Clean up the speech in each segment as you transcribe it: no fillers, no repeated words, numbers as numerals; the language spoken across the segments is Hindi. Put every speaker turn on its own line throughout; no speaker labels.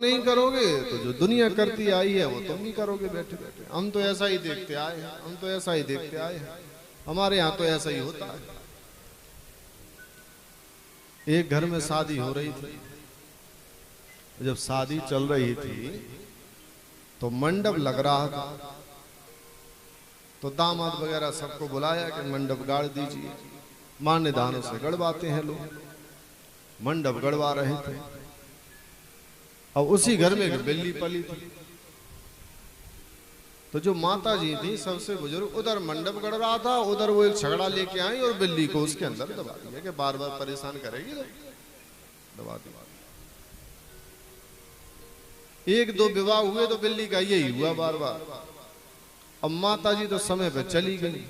नहीं करोगे तो जो दुनिया करती आई है वो तुम नहीं करोगे बैठे बैठे। हम तो ऐसा ही देखते आए हैं, हम तो ऐसा ही देखते आए हैं, हमारे यहाँ तो ऐसा ही होता है। एक घर में शादी हो रही थी, जब शादी चल रही थी तो मंडप लग रहा था, तो दामाद वगैरह सबको बुलाया कि मंडप गाड़ दीजिए। मान्य दानों से गड़वाते हैं लोग, मंडप गड़वा रहे थे। अब उसी घर में एक बिल्ली पली थी, तो जो माता जी थी सबसे बुजुर्ग, उधर मंडप गड़ रहा था, उधर वो एक छगड़ा लेके आई और बिल्ली को उसके अंदर दबा दिया कि बार बार परेशान करेगी, तो दबा दिया। एक दो विवाह हुए तो बिल्ली का यही हुआ बार बार। अब माता जी तो समय पे चली गई,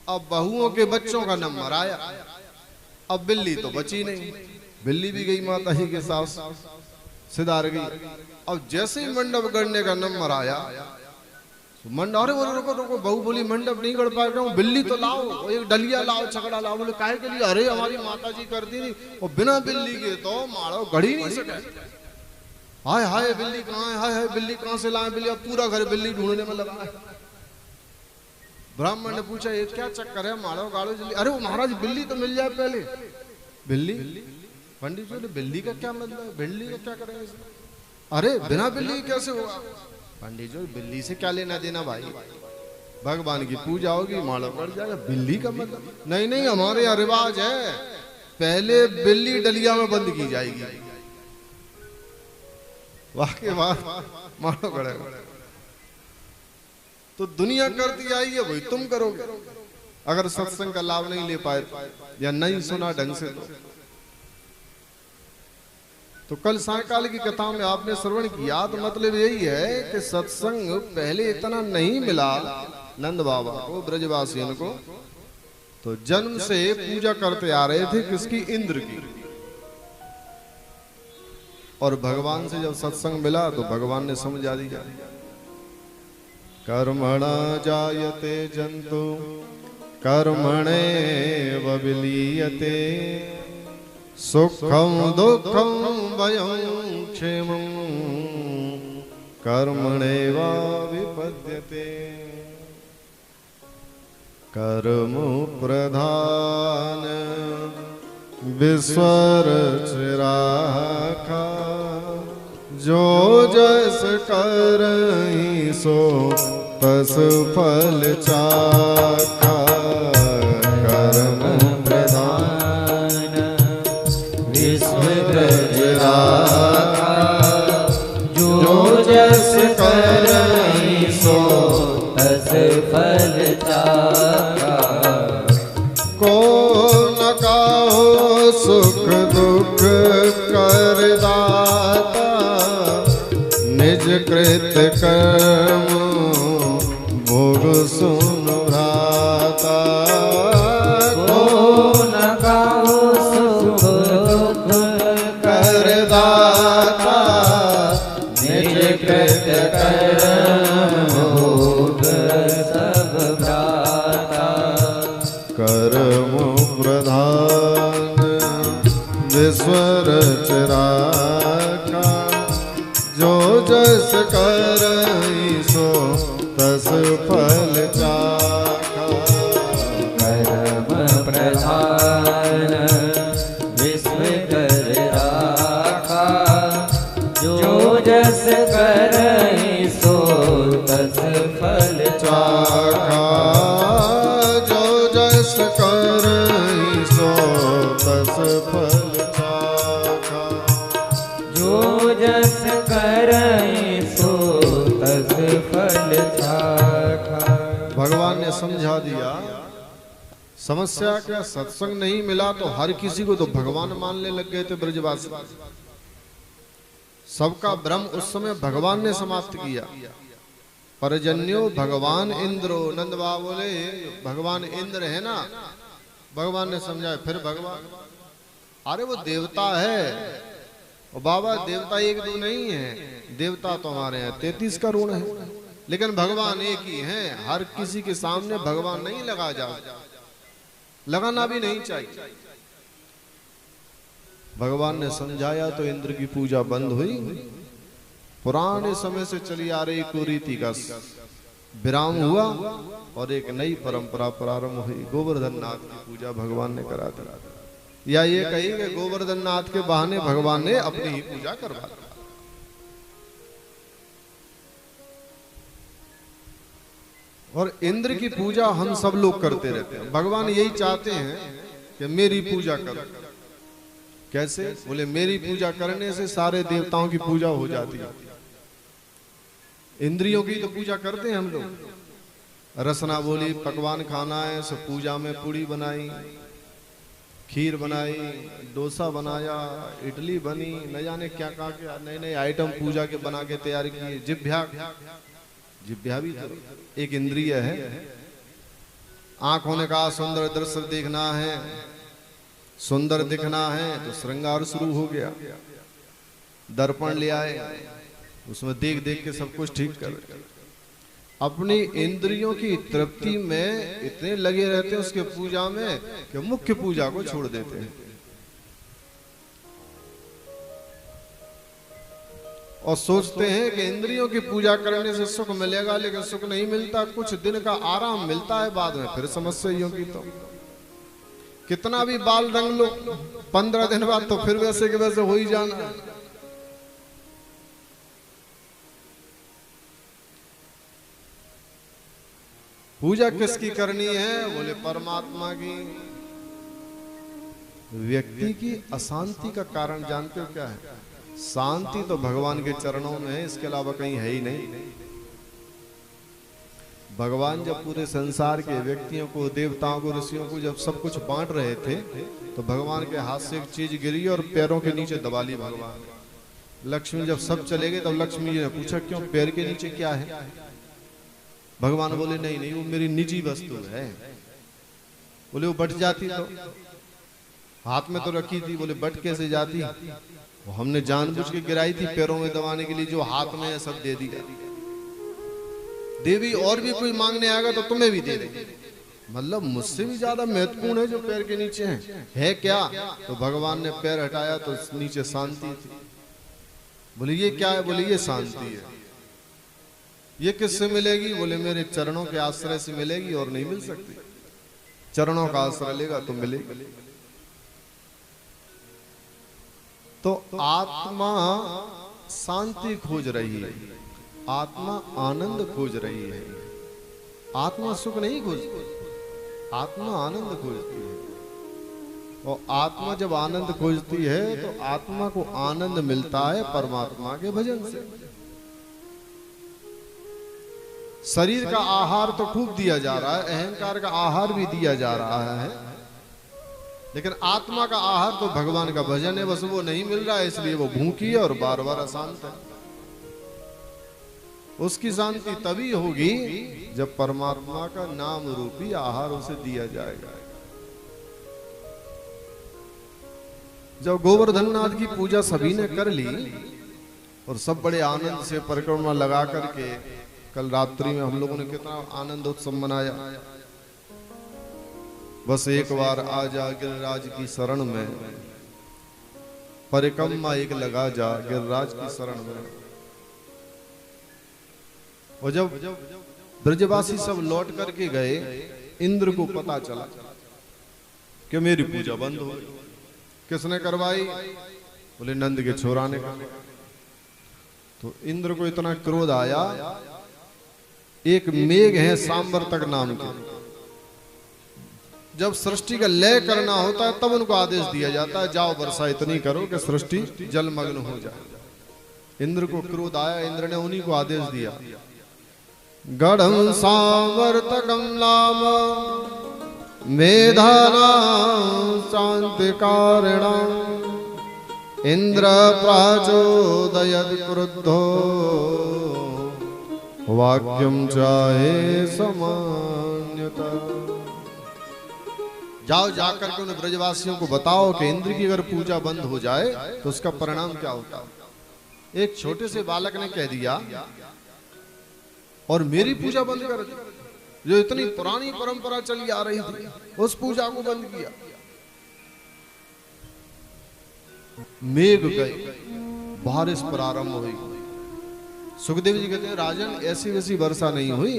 अब बहुओं के बच्चों का नंबर आया, अब बिल्ली तो बची नहीं, बिल्ली भी गई माता जी के साथ सिधार गई। अब जैसे ही मंडप गढ़ने का नंबर आया, मंडप, अरे बोले रुको रुको, बहू बोली मंडप नहीं गढ़ पा रहा हूँ, बिल्ली तो लाओ, एक डलिया लाओ, छकड़ा लाओ। बोले काहे के लिए? अरे हमारी माता जी करती नहीं, और बिना बिल्ली के तो मारो गढ़ी नहीं सके। हाय हाय बिल्ली कहाँ है, हाय हाय बिल्ली कहाँ से लाए बिल्ली? अब पूरा घर बिल्ली ढूंढने में लगा है। ब्राह्मण ने पूछा ये क्या चक्कर है, मारो गाड़ो जल्दी। अरे वो महाराज बिल्ली तो मिल जाए पहले। बिल्ली? पंडित जी बिल्ली का क्या मतलब है, बिल्ली का क्या करेंगे? अरे बिना बिल्ली कैसे होगा? पंडित जी बिल्ली से क्या लेना देना भाई, भगवान की पूजा होगी, माला पड़ जाएगा, बिल्ली का मतलब? नहीं नहीं, हमारे यहाँ रिवाज है, पहले बिल्ली डलिया में बंद की जाएगी, वाके बाद मारो गड़ेगा। तो दुनिया करती आई है वही तुम करोगे, अगर सत्संग का लाभ नहीं ले पाए या नहीं सुना ढंग से। तो कल सायकाल की कथा में आपने श्रवण किया, तो मतलब यही है कि सत्संग पहले इतना नहीं मिला नंद बाबा को, ब्रजवासियों को, तो जन्म से पूजा करते आ रहे थे किसकी? इंद्र की। और भगवान से जब सत्संग मिला तो भगवान ने समझा दिया, कर्मणा जायते जंतु कर्मणेव विलीयते, सुखम दुखम भयं क्षेमं कर्मणेव विपद्यते। कर्म प्रधान विश्वर चिराखा, जो जस करहि सो तस फल चाखा। कर्म प्रधान विश्वर चिराखा, जो जस करहि सो तस फल चाखा। को न काहो सुख दुख कर दाता, निज कृत कर्म भोग सुन भ्राता। को न काहो सुख दुख कर दाता, निज कृत कर्म भोग सब भ्राता। कर्म प्रधान विश्वर चिराखा, जो जस करहि सो तस फल चाखा।
कर्म प्रधान विश्वर चिराखा, जो जस करहि सो तस फल
चाखा। जो जस करहि सो तस फल चाखा।
जो जस करहि सो तस फल चाखा।
भगवान ने समझा दिया। समस्या क्या, सत्संग नहीं मिला तो हर किसी को तो भगवान मानने लग गए थे ब्रजवासी। सबका भ्रम उस समय भगवान ने समाप्त किया। परजन्यो भगवान इंद्रो, नंद बाबा बोले भगवान इंद्र है ना, भगवान ने समझाया। फिर भगवान, अरे वो देवता है, और बाबा देवता एक दो नहीं है, देवता तो हमारे यहाँ 33 करोड़ है, लेकिन भगवान एक ही है। हर किसी के सामने भगवान नहीं लगा जा, लगाना भी नहीं चाहिए। भगवान ने समझाया तो इंद्र की पूजा बंद हुई। पुराने समय से चली आ रही कुरीति का विराम हुआ और एक नई परंपरा प्रारंभ हुई। गोवर्धन नाथ की पूजा भगवान ने करा दी, या ये कही कि गोवर्धन नाथ के बहाने भगवान ने अपनी ही पूजा करवा दी। और इंद्र की पूजा हम सब लोग करते रहते हैं। भगवान यही चाहते हैं कि मेरी पूजा करो। कैसे? बोले मेरी पूजा करने से सारे देवताओं की पूजा हो जाती है। इंद्रियों की तो पूजा करते हैं हम लोग। रसना बोली, पकवान खाना है, सब पूजा में पूड़ी बनाई, खीर बनाई, डोसा बनाया, इडली बनी, न जाने क्या क्या नए नए आइटम पूजा के बना के तैयार किए। जिभ्या भी तो एक इंद्रिय है। आंखों ने कहा सुंदर दृश्य देखना है, सुंदर दिखना है, तो श्रृंगार शुरू हो गया। दर्पण ले आए, उसमें देख देख के सब कुछ ठीक कर। अपनी इंद्रियों की तृप्ति में इतने लगे रहते हैं उसके पूजा में कि मुख्य पूजा को छोड़ देते हैं और सोचते हैं कि इंद्रियों की पूजा करने से सुख मिलेगा, लेकिन सुख नहीं मिलता। कुछ दिन का आराम मिलता है, बाद में फिर समस्या ही होगी। तो कितना भी बाल रंग लो, 15 दिन बाद तो फिर वैसे के वैसे हो ही जाना। पूजा किसकी करनी है? बोले परमात्मा की। व्यक्ति की अशांति का कारण जानते हो क्या है? शांति तो भगवान के चरणों में है, इसके अलावा कहीं है ही नहीं। भगवान जब पूरे संसार के व्यक्तियों को, देवताओं को, ऋषियों को जब सब कुछ बांट रहे थे, तो भगवान के हाथ से एक चीज गिरी और पैरों के नीचे दबा ली भगवान। लक्ष्मी जब सब चले गए तब लक्ष्मी जी ने पूछा क्यों, पैर के नीचे क्या है? भगवान बोले नहीं नहीं, वो मेरी निजी वस्तु है। बोले वो बट जाती तो? हाथ में तो रखी थी। बोले बट कैसे जाती? वो हमने जानबूझ के गिराई थी पैरों में दबाने के लिए, जो हाथ में है सब दे दिया। देवी और भी कोई मांगने आएगा तो तुम्हें भी दे देगी। मतलब मुझसे भी ज्यादा महत्वपूर्ण है जो पैर के नीचे है क्या? तो भगवान ने पैर हटाया तो नीचे शांति थी। बोले ये क्या है? बोले ये शांति है। ये किससे मिलेगी? बोले मेरे चरणों के आश्रय से मिलेगी और नहीं मिल सकती। चरणों का आश्रय लेगा तो मिलेगी। तो आत्मा शांति खोज रही है, आत्मा आनंद खोज रही है। आत्मा सुख नहीं खोजती, आत्मा आनंद खोजती है। और आत्मा जब आनंद खोजती है तो आत्मा को आनंद मिलता है परमात्मा के भजन से। शरीर का आहार तो खूब दिया जा रहा है, अहंकार का आहार भी दिया जा रहा है, लेकिन आत्मा का आहार तो भगवान का भजन है। बस वो नहीं मिल रहा है, इसलिए वो भूखी है और बार बार अशांत है। उसकी शांति तभी होगी जब परमात्मा का नाम रूपी आहार उसे दिया जाएगा। जब गोवर्धन नाथ की पूजा सभी ने कर ली और सब बड़े आनंद से परिक्रमा लगा करके, कल रात्रि में हम लोगों ने कितना आनंद उत्सव मनाया। बस एक बार आ जा गिरिराज की शरण में, परिक्रमा एक लगा जा गिरिराज की शरण में। और जब ब्रजवासी सब लौट करके गए, इंद्र को पता चला कि मेरी पूजा बंद हो गई। किसने करवाई? बोले नंद के छोरा ने। तो इंद्र को इतना क्रोध आया। एक मेघ है सांवर्तक नाम के, जब सृष्टि का लय करना होता है तब उनको आदेश दिया जाता है, जाओ वर्षा इतनी करो कि सृष्टि जलमग्न हो जाए। इंद्र को क्रोध आया, इंद्र ने उन्हीं को आदेश दिया, गढ़ं सांवर्तकं नाम मेधानां शान्तिकारिणं इंद्र प्रचोदयत् क्रुद्धो वाक्यम चाहे सामान्यता। जाओ जाकर के उन ब्रजवासियों को बताओ कि इंद्र की अगर पूजा बंद हो जाए तो उसका परिणाम क्या होता है। एक छोटे से बालक ने कह दिया और मेरी पूजा बंद कर दी, जो इतनी पुरानी परंपरा चली आ रही थी, उस पूजा को बंद किया। मेघ गए, बारिश प्रारंभ हुई। सुखदेव जी कहते हैं राजन ऐसी वैसी वर्षा नहीं हुई,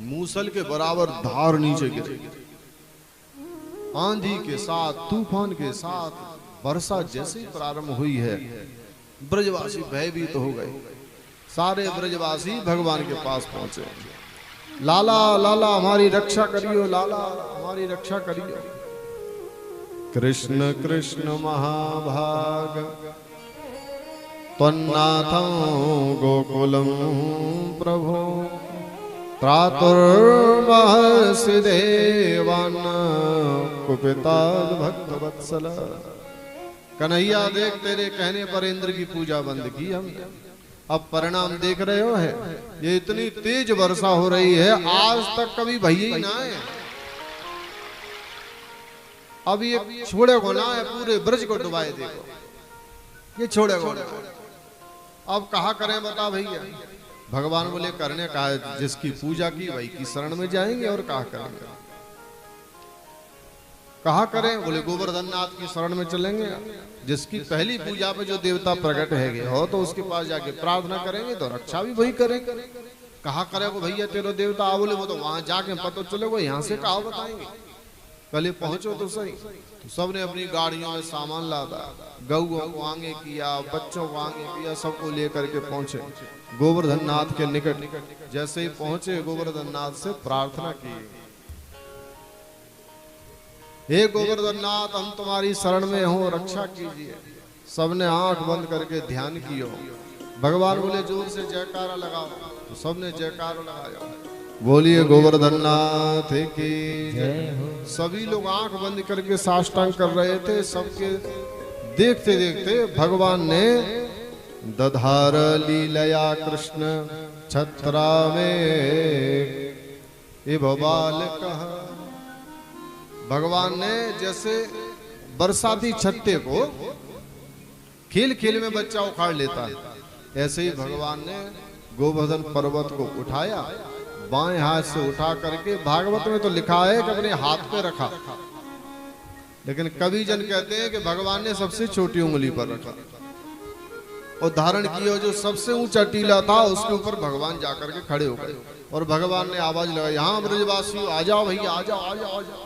मूसल के बराबर धार नीचे गिरी, आंधी के साथ तूफान के साथ वर्षा जैसे ही प्रारंभ हुई है, ब्रजवासी भयभीत हो गए। सारे ब्रजवासी भगवान के पास पहुंचे, लाला लाला हमारी रक्षा करियो, लाला हमारी रक्षा करियो। कृष्ण कृष्ण महाभाग त्वन्नाथं गोकुलम प्रभो त्रातुर्महर्षि देवान कुपिताद भक्त वत्सल। कन्हैया देख तेरे कहने पर इंद्र की पूजा बंद की हमने, अब परिणाम देख रहे हो है, ये इतनी तेज वर्षा हो रही है आज तक कभी भई ही ना है। अब ये छोड़े को ना है, पूरे ब्रज को डुबाए देखो, ये छोड़े को ना। अब कहा करें बता भैया। भगवान बोले करने कहा जिसकी पूजा की वही की शरण में जाएंगे और कहा करेंगे, कहा करें। बोले गोवर्धन नाथ की शरण में चलेंगे, जिसकी पहली पूजा पे जो देवता प्रकट है हो तो उसके पास जाके प्रार्थना करेंगे तो रक्षा भी वही करेंगे। कहा करे को भैया तेरे देवता आ, बोले वो तो वहां जाके पता चलेगा, यहाँ से कहा बताएंगे, पहले पहुंचो तो सही। तो सबने अपनी गाड़ियों में सामान लादा, गऊओं को आगे किया, बच्चों को आगे किया, सबको लेकर के पहुंचे गोवर्धन नाथ के निकट। जैसे ही पहुंचे गोवर्धन नाथ से प्रार्थना की, हे गोवर्धन नाथ हम तुम्हारी शरण में हो, रक्षा कीजिए। सबने आंख बंद करके ध्यान कियो। भगवान बोले जोर से जयकारा लगाओ, तो सबने जयकारा लगाया, बोलिए गोवर्धन नाथ की जय हो। सभी लोग आंख बंद करके साष्टांग कर रहे थे। सबके देखते देखते भगवान ने दधार लीलया कृष्ण छत्रा में इबाल कहा। भगवान ने जैसे बरसाती छत्ते को खेल खेल में बच्चा उखाड़ लेता है, ऐसे ही भगवान ने गोवर्धन पर्वत को उठाया, बाएं हाथ से उठा करके, भागवत में तो लिखा है कि अपने हाथ पे रखा, लेकिन कवि जन कहते हैं कि भगवान ने सबसे छोटी उंगली पर रखा और धारण किया। जो सबसे ऊंचा टीला था उसके ऊपर भगवान जाकर के खड़े हो गए और भगवान ने आवाज लगाई, यहाँ ब्रजवासियों आ जाओ भैया, आ जाओ आ जाओ आ जाओ।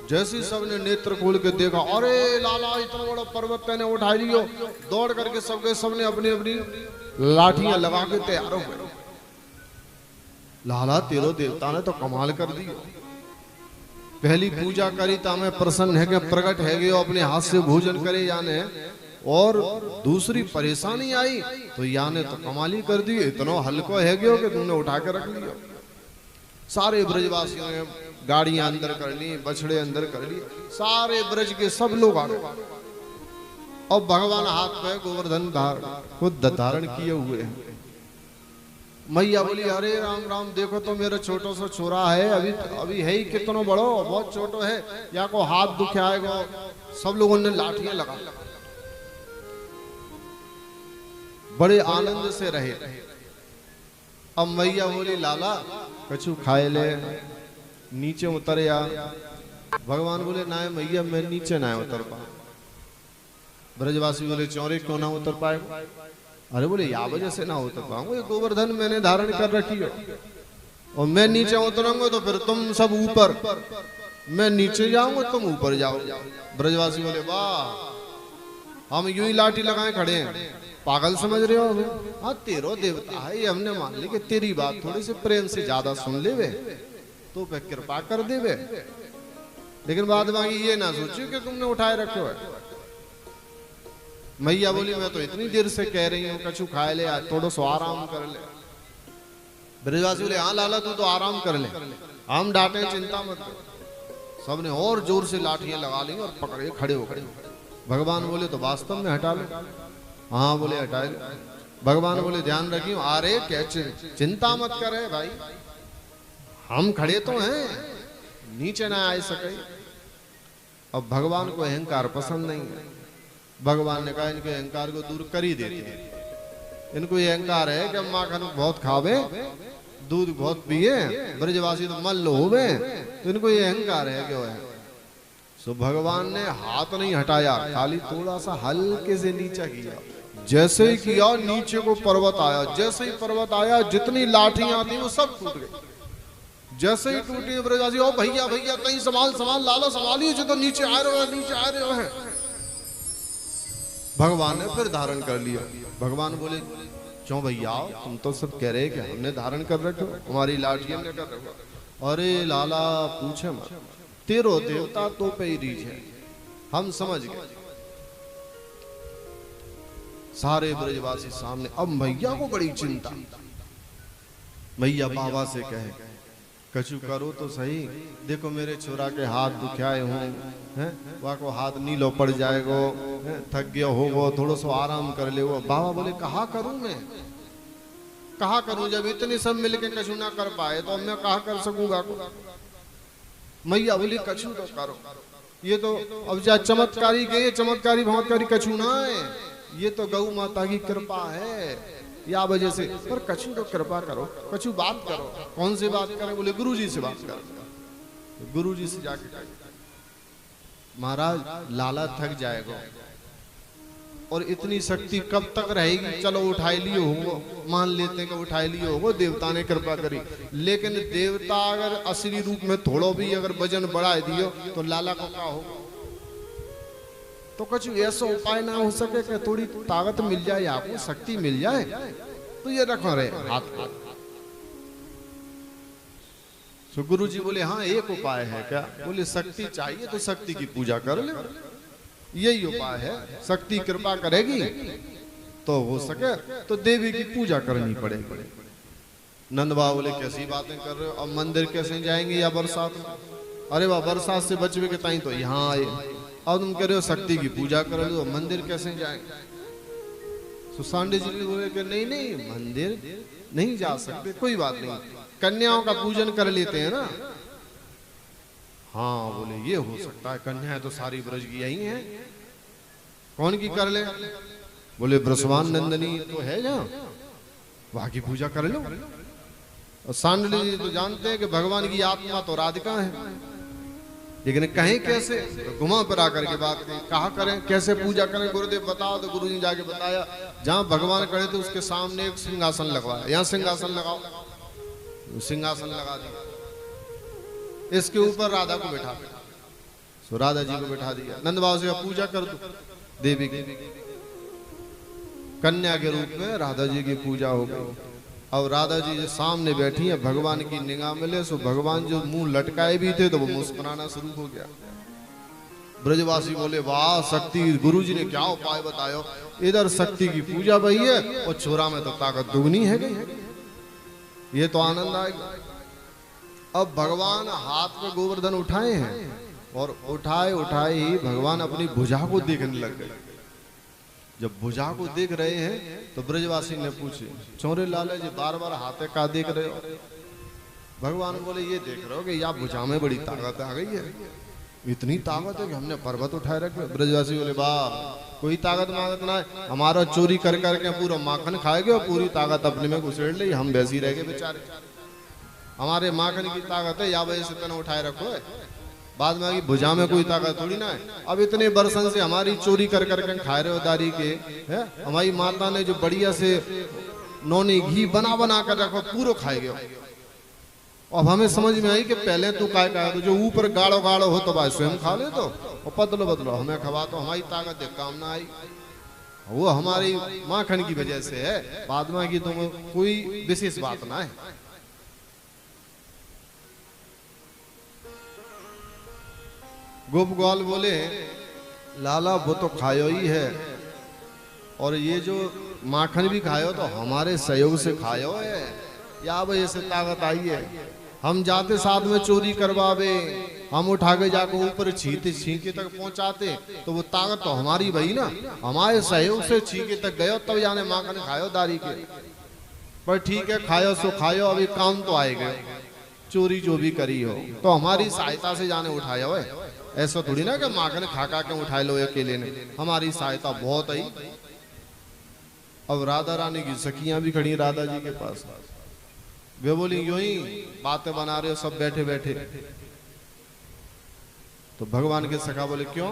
जैसे सबने नेत्र खोल के देखा, अरे लाला इतना बड़ा पर्वत मैंने उठा लियो, दौड़ करके सबने अपनी अपनी लाठियां लगा के तैयार हो गए। लाला तेरो देवता ने तो कमाल कर दी, पहली पूजा करी तो हमें प्रसन्न है कि प्रकट है गए, अपने हाथ से भोजन करे याने, और दूसरी परेशानी आई तो याने तो कमाली कर दी, इतना हल्को है गयो कि तुमने उठा के रख लिया। सारे ब्रजवासियों ने गाड़ियां अंदर कर ली, बछड़े अंदर कर लिए, सारे ब्रज के सब लोग आ गए। अब भगवान हाथ पे गोवर्धन खुद धारण किए हुए हैं। मैया बोली अरे राम राम, देखो तो मेरा छोटा सा छोरा है, अभी है ही कितना बड़ो, बहुत छोटो है, या को हाथ दुखाएगा। सब लोगों ने लाठियां लगा, बड़े आनंद से रहे। अब मैया बोली लाला कछु खाए ले, नीचे उतर या। भगवान बोले ना मैया मैं नीचे ना उतर पा। ब्रजवासी बोले चौरे क्यों ना उतर पाए? अरे बोले या वजह से ना उतर पाऊंगा, ये गोवर्धन मैंने धारण कर रखी है और मैं नीचे उतरूंगा तो फिर तुम सब ऊपर, मैं नीचे जाऊंगा तुम ऊपर जाओ। ब्रजवासी बोले वाह, हम यूं ही लाठी लगाए खड़े हैं, पागल समझ रहे हो? हाँ तेरो देवता है, ये हमने मान ली कि तेरी बात थोड़ी सी प्रेम से ज्यादा सुन ले वे तो पे कृपा कर दे वे, लेकिन बाद में ये ना सोचो कि तुमने उठाए रखे हो। मैया बोली मैं तो इतनी देर से कह रही हूँ कछु खाए ले, थोड़ा सो आराम कर ले। ब्रजवासी बोले हाँ लाला तू तो आराम कर ले, हम डांटे चिंता मत कर। सबने और जोर से लाठियां लगा ली और पकड़े खड़े हो गए। भगवान बोले तो वास्तव में हटा ले। हाँ बोले हटा ले। भगवान बोले ध्यान रखियो, अरे क्या चिंता मत करे भाई, हम खड़े तो हैं, नीचे ना आ सके। अब भगवान को अहंकार पसंद नहीं है। भगवान ने कहा इनके अहंकार को दूर कर ही देते हैं। इनको ये अहंकार है कि माखन बहुत खावे, दूध बहुत पिए, ब्रजवासी तो मल्ल होवे, तो इनको ये अहंकार है कि सो भगवान ने हाथ नहीं हटाया, खाली थोड़ा सा हल्के से नीचा किया। जैसे ही किया नीचे को पर्वत आया, जैसे ही पर्वत आया जितनी लाठियां थी वो सब टूट गई। जैसे ही टूटी ब्रजवासी, ओ भैया भैया कहीं संभाल संभाल, लाला संभालिए जो तो नीचे आ रहे हो, नीचे आ रहे हो। भगवान ने फिर धारण कर लिया। भगवान बोले क्यों भैया, तुम तो सब कह रहे कि हमने धारण कर रखो, हमारी लाठी हमने कर रखो। अरे लाला पूछे मत, तेरो देवता तो पे ही रीझ है, हम समझ गए। सारे ब्रजवासी सामने। अब मैया को बड़ी चिंता। मैया बाबा से कहे कछु करो तो सही, देखो मेरे छोरा के हाथ दुखाए हों हैं, वहाँ को हाथ नीलो पड़ जाएगो, थक गया होगो, थोड़ा सा आराम कर ले। वो बाबा बोले कहा करूं मैं, कहा करूं, जब इतने सब मिलके कछु ना कर पाए तो मैं कहा कर सकूंगा। मैया बोली कछु तो करो। ये तो अब जा चमत्कारी गए, चमत्कारी भमत्कारी कछु ना है, ये तो गौ माता की कृपा है या वजह से, पर कछु तो कृपा करो, कछु बात करो। कौन सी बात करें? बोले गुरुजी से बात करो। गुरुजी से जाके महाराज लाला थक जाएगा और इतनी शक्ति कब तक रहेगी? चलो उठाई लिए होगो, मान लेते हैं कि उठाई लिए होगो, देवता ने कृपा करी, लेकिन देवता अगर असली रूप में थोड़ो भी अगर वजन बढ़ा दियो तो लाला को क्या होगा? तो कुछ ऐसा उपाय ना हो सके कि थोड़ी ताकत मिल जाए, आपको शक्ति मिल जाए? तो ये रखो रहे हाथ पर। तो गुरु जी बोले हाँ एक उपाय है। क्या? बोले शक्ति चाहिए तो शक्ति की पूजा कर ले, यही उपाय है। शक्ति कृपा करेगी तो हो सके तो देवी की पूजा करनी पड़ेगी। नंद बाबा बोले कैसी बातें कर रहे हो, अब मंदिर कैसे जाएंगे या बरसात में? अरे वाह, बरसात से बचवे के ताई तो यहाँ आए, अब तुम कह रहे हो शक्ति की पूजा कर लो, मंदिर कैसे जाएंगे? सुसांडे जी बोले कि नहीं नहीं मंदिर नहीं जा सकते, कोई बात नहीं, कन्याओं का पूजन कर लेते हैं ना। हाँ बोले ये हो सकता है, कन्याएं तो सारी ब्रज की यही हैं, कौन की कर ले? बोले ब्रसवान नंदनी तो है जहाँ, वहां की पूजा कर लो। और सांडली जी तो जानते हैं कि भगवान की आत्मा तो राधिका है, लेकिन कहें कैसे? तो घुमा पर आकर के बात कहा करें, कैसे पूजा करें गुरुदेव बताओ। तो गुरु जी जाके बताया जहाँ भगवान खड़े थे उसके सामने एक सिंहासन लगवाया, यहाँ सिंहासन लगाओ, सिंहासन लगा दिया, इसके ऊपर राधा को बैठा दिया। सो राधा जी को बैठा दिया। नंद बाबा से पूजा कर दो, देवी की कन्या के रूप में राधा जी की पूजा हो गई। अब राधा जी जो सामने बैठी है, भगवान की निगाह मिले, सो भगवान जो मुंह लटकाए भी थे तो वो मुस्कुराना शुरू हो गया। ब्रजवासी बोले वाह शक्ति, गुरु जी ने क्या उपाय बतायो, इधर शक्ति की पूजा भई है और छोरा में तो ताकत दुगनी है गई, ये तो आनंद आएगा। अब भगवान हाथ में गोवर्धन उठाए हैं और उठाए उठाए ही भगवान अपनी भुजा को देखने लग गए। जब भुजा को देख रहे हैं तो ब्रजवासी ने पूछे चौरे लाला जी बार बार हाथे का देख रहे हो? भगवान बोले ये देख रहे हो कि या भुजा में बड़ी ताकत आ गई है, इतनी ताकत है कि हमने पर्वत उठाए रखे। ब्रजवासी बोले वाह कोई ताकत मागत ना है, हमारा चोरी कर करके पूरा माखन खाएगे और पूरी ताकत अपने में घुसेड़ ली, हम वैसे ही रह गए बेचारे, हमारे माखन की ताकत है या वजह से तना उठाए रखो है, बाद में आगे भुजा में कोई ताकत थोड़ी ना है। अब इतने बरसन से हमारी चोरी कर करके खाए रहे हो दारी के है, हमारी माता ने जो बढ़िया से नौनी घी बना बना कर रखो पूरा खाए गए। अब हमें समझ में आई कि पहले तू काय का तो जो ऊपर गाढ़ो गाढ़ो हो तो भाई स्वयं खा ले, तो और पतलो बदलो हमें खवा, तो हमारी ताकत काम ना आई, वो हमारी माखन की वजह से है, बाद में की तुम कोई विशेष बात ना है। गोप ग्वाल बोले लाला वो तो खायो ही है, और ये जो माखन भी खायो तो हमारे सहयोग से खायो है या वजह से ताकत आई है। हम जाते साथ में चोरी करवावे, हम उठा के जाकर ऊपर छींके तक पहुंचाते तो वो ताकत तो हमारी भई ना, हमारे सहयोग से छींके तक गयो तब जाने माखन खायो दारी के। पर ठीक है खायो सो खायो, अभी काम तो आएगा, चोरी जो भी करी हो तो हमारी सहायता से जाने उठाया हो, ऐसा थोड़ी ना कि माखन खा के उठाए लो अकेले ने, हमारी सहायता बहुत आई। अब राधा रानी की सखियां भी खड़ी राधा जी के पास, वे बोली यूं ही बातें बना रहे हो सब बैठे बैठे। तो भगवान के सखा बोले क्यों?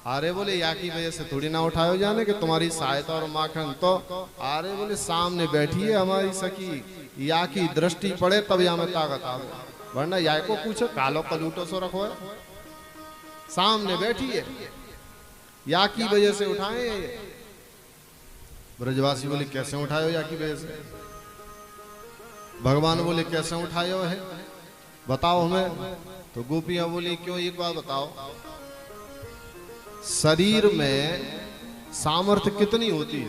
अरे बोले या की वजह से थोड़ी ना उठाए जाने कि तुम्हारी सहायता और माखन तो। अरे बोले सामने बैठी है हमारी सखी, या की दृष्टि पड़े तब या में ताकत आवे, वरना या को पूछो कालो कलूटो सो रखो है। सामने बैठी है, या की वजह से उठाए। ब्रजवासी बोले कैसे उठाए हो या की वजह से? भगवान बोले कैसे उठाए हो है बताओ हमें। तो गोपियां बोली क्यों, एक बात बताओ, शरीर में सामर्थ्य कितनी होती है?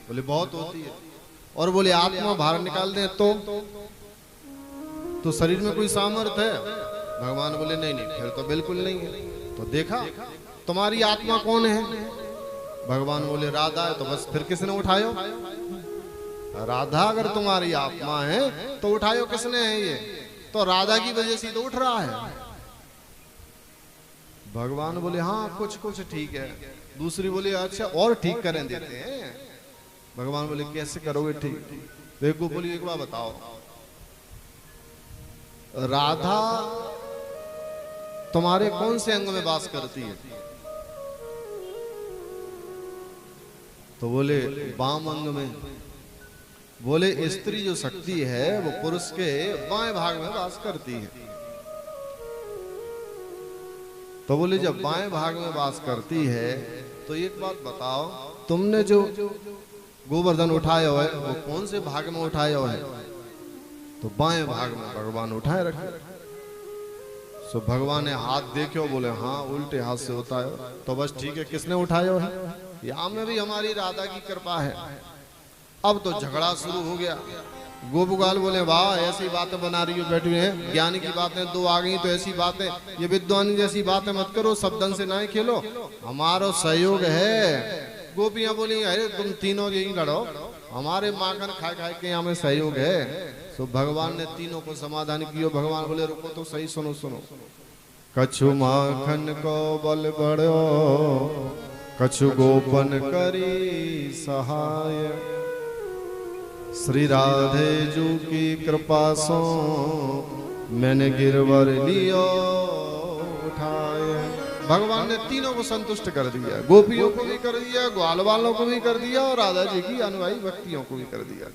बोले बहुत होती है। और बोले आत्मा बाहर निकाल दें तो शरीर में कोई सामर्थ्य है? भगवान बोले नहीं नहीं, फिर तो बिल्कुल नहीं है। तो देखा तुम्हारी आत्मा कौन है? भगवान बोले राधा है। तो बस फिर किसने उठायो? राधा अगर तुम्हारी आत्मा है तो उठायो किसने है? ये तो राधा की वजह से तो उठ रहा है। भगवान बोले हाँ कुछ कुछ ठीक है। दूसरी बोली अच्छा और ठीक करें देते हैं। भगवान बोले कैसे करोगे ठीक? देखो बोली एक बार बताओ, राधा तुम्हारे कौन से अंग में वास करती है? तो बोले वाम अंग में। बोले स्त्री जो शक्ति है वो पुरुष के बाएं भाग में वास करती है। तो बोले जब बाएं भाग में वास करती है तो एक बात बताओ, तुमने जो गोवर्धन उठाया हुआ है वो कौन से भाग में उठाया हुआ है? तो बाएं भाग में भगवान उठाए रखे। सो भगवान ने हाथ देखो, बोले हाँ उल्टे हाथ से होता है। तो बस ठीक है, किसने उठाया हुआ है? यहाँ में भी हमारी राधा की कृपा है। अब तो झगड़ा शुरू हो गया। गोपगोपाल बोले वाह ऐसी बातें बना रही हो बैठी हैं, ज्ञानी की बातें दो आ गई तो ऐसी बातें, ये विद्वान जैसी बातें मत करो, शब्दन से ना खेलो, हमारा सहयोग है। गोपियां बोली अरे तुम तीनों यही लड़ो, हमारे माखन खाए खाए के यहाँ में सहयोग है। तो भगवान ने तीनों को समाधान किया। भगवान बोले रुको तो सही, सुनो सुनो। कछु माखन को बल बढ़ो, कछु गोपन करी सहाय, श्री राधे जू की कृपा सो मैंने गिरवर लियो उठाए। भगवान ने तीनों को संतुष्ट कर दिया, गोपियों को भी कर दिया, ग्वाल वालों को भी कर दिया और राधा जी की अनुयायी भक्तियों को भी कर दिया।